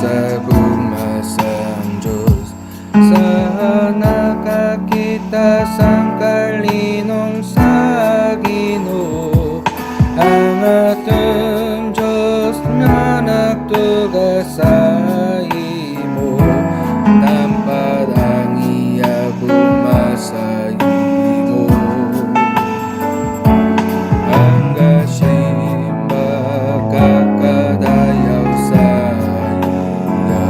sa gumasang Diyos sa nakakita sang kalinong sa Ginoo. Ang ating Diyos nga nagtuga sa imo, tampad ang iya gumasa imo. Hangga siya'y makakadayaw sa iya,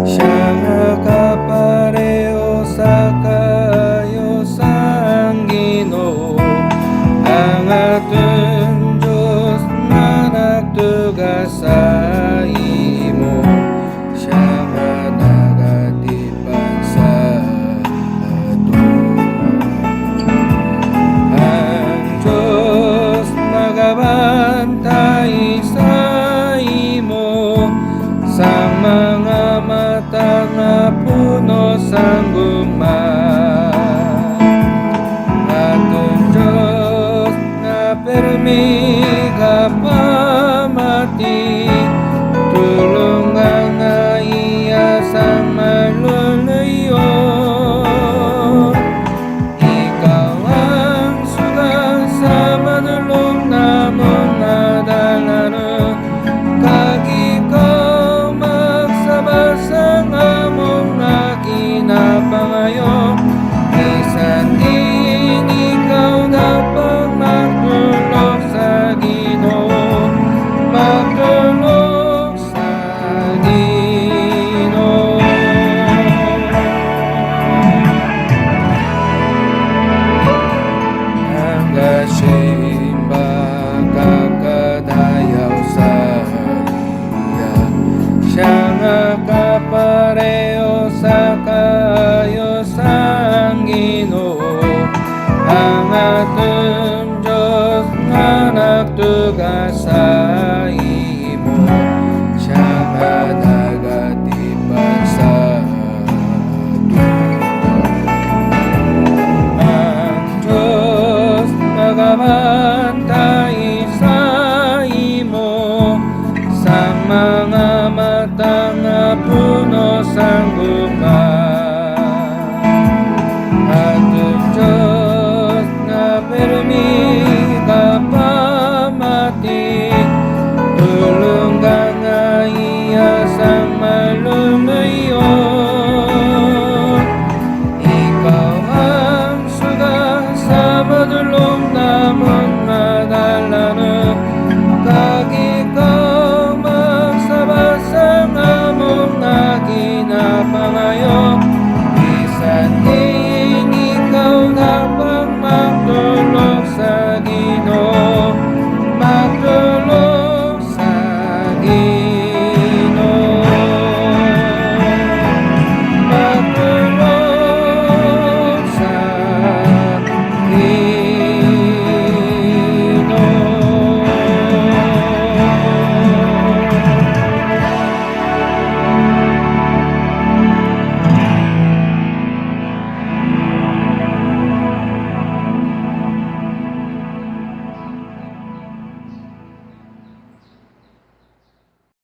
siya nakapareho sa kayo sang Ginoo. Ang ating Diyos nga nagtuga sa imo, siya nga nagatipan sa ato. Ang Diyos magabantay sa imo, sa mga mata nga puno sang gugma. Atong Diyos nga permi ka pamati, tulungan nga iya sang maluluyon. Ikaw ang sugal sa manulong namong nadalanan, kag ikaw magsaba sa among nakinapangayo. Bisan din ikaw dapat magtulog sa Ginoo, magtulog sa Ginoo. Hangga siya'y makakadayaw sa iya, siya nga kapareho sa kayo sang Ginoo. Ang ating Diyos nga nagtuga sa imo, siya nga nagatipan sa ato. Ang Diyos magabantay sa imo, sa mga mata nga